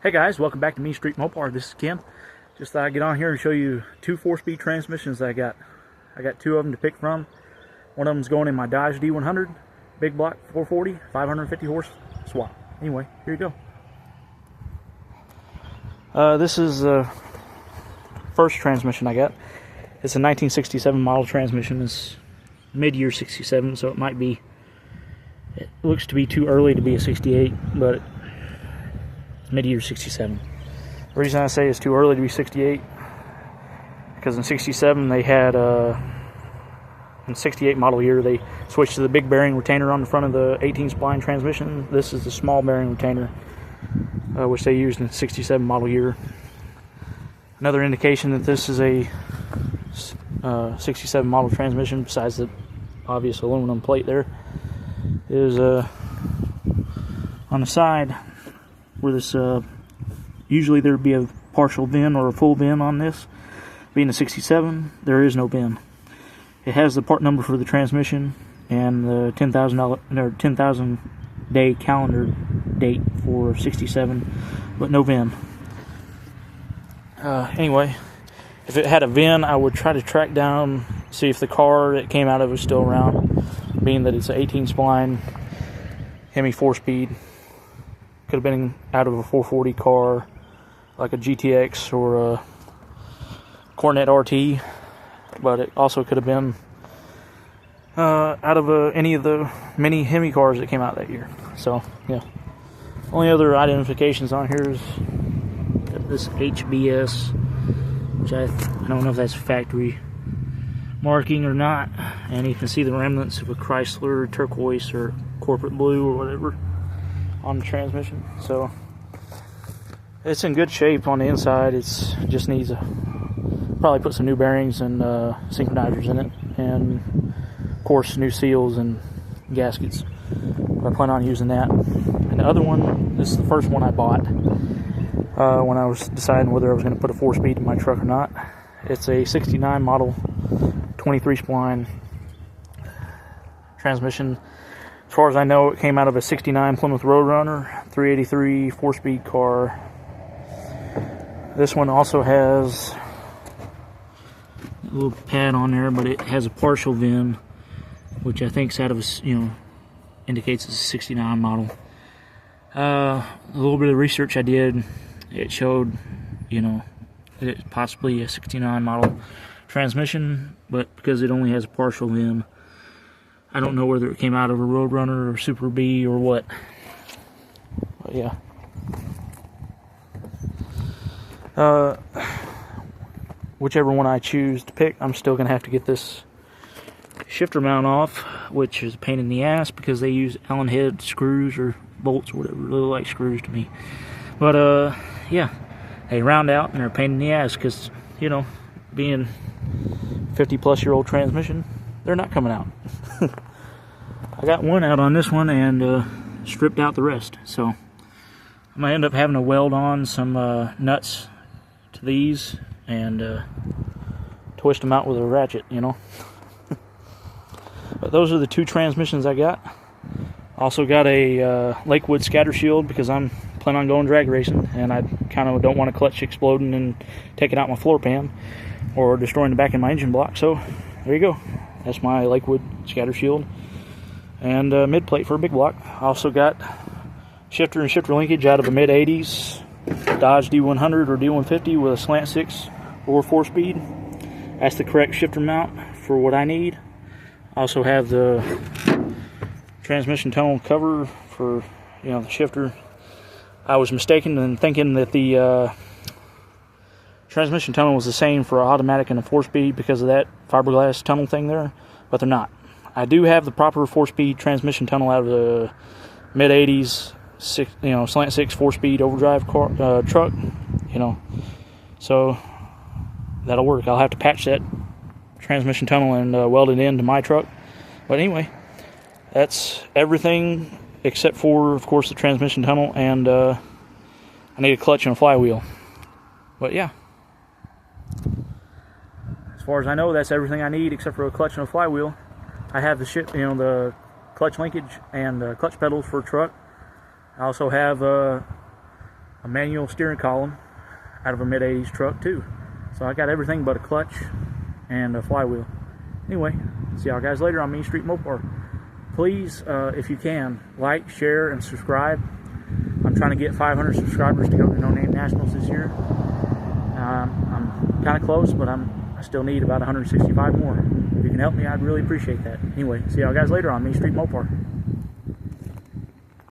Hey guys, welcome back to Mean Street Mopar. This is Ken. Just thought I'd get on here and show you two 4-speed transmissions that I got. I got two of them to pick from. One of them's going in my Dodge D100, big block 440, 550 horse swap. Anyway, here you go. This is the first transmission I got. It's a 1967 model transmission. It's mid-year 67, so it looks to be too early to be a 68, but mid-year 67. The reason I say it's too early to be 68 because in 67 they had in 68 model year they switched to the big bearing retainer on the front of the 18 spline transmission. This is the small bearing retainer which they used in 67 model year. Another indication that this is a 67 model transmission, besides the obvious aluminum plate there, is on the side where this usually there'd be a partial VIN or a full VIN on this. Being a 67, there is no VIN. It has the part number for the transmission and the $10,000 day calendar date for 67, but no VIN. Anyway, if it had a VIN, I would try to track down, see if the car it came out of is still around, being that it's an 18 spline Hemi 4-speed. Could have been out of a 440 car, like a GTX or a Cornet RT, but it also could have been out of any of the many Hemi cars that came out that year. So, yeah. Only other identifications on here is this HBS, which I don't know if that's factory marking or not, and you can see the remnants of a Chrysler turquoise or corporate blue or whatever on the transmission. So it's in good shape on the inside. It's just needs probably put some new bearings and synchronizers in it, and of course new seals and gaskets. I plan on using that. And the other one, this is the first one I bought when I was deciding whether I was going to put a 4-speed in my truck or not. It's a 69 model 23 spline transmission. As far as I know, it came out of a 69 Plymouth Roadrunner 383 4-speed car. This one also has a little pad on there, but it has a partial VIN, which I think is out of a, indicates it's a 69 model. A little bit of research I did, it showed, it's possibly a 69 model transmission, but because it only has a partial VIN, I don't know whether it came out of a Roadrunner or Super B or what. But yeah. Whichever one I choose to pick, I'm still going to have to get this shifter mount off, which is a pain in the ass because they use Allen head screws or bolts or whatever. They look like screws to me. But yeah, they round out and they're a pain in the ass because, being 50-plus-year-old transmission, they're not coming out. I got one out on this one and stripped out the rest, so I might end up having to weld on some nuts to these and twist them out with a ratchet, But those are the two transmissions I got. Also got a Lakewood scatter shield because I'm planning on going drag racing, and I kind of don't want a clutch exploding and taking out my floor pan or destroying the back of my engine block. So there you go. That's my Lakewood scatter shield and mid plate for a big block. I also got shifter and shifter linkage out of a mid-80s Dodge D100 or D150 with a slant 6 or 4-speed. That's the correct shifter mount for what I need. I also have the transmission tunnel cover for the shifter. I was mistaken in thinking that the transmission tunnel was the same for an automatic and a 4-speed because of that fiberglass tunnel thing there, but they're not. I do have the proper 4-speed transmission tunnel out of the mid-80s slant 6 4-speed overdrive car, truck, so that'll work. I'll have to patch that transmission tunnel and weld it into my truck. But anyway, that's everything except for, of course, the transmission tunnel, and I need a clutch and a flywheel. But yeah, as far as I know, that's everything I need except for a clutch and a flywheel. I have the clutch linkage and clutch pedals for a truck. I also have a manual steering column out of a mid-80s truck too. So I got everything but a clutch and a flywheel. Anyway, see y'all guys later on Mean Street Mopar. Please, if you can, like, share, and subscribe. I'm trying to get 500 subscribers to go to No Name Nationals this year. I'm kind of close, but I still need about 165 more. If you can help me, I'd really appreciate that. Anyway, see y'all guys later on Mean Street Mopar.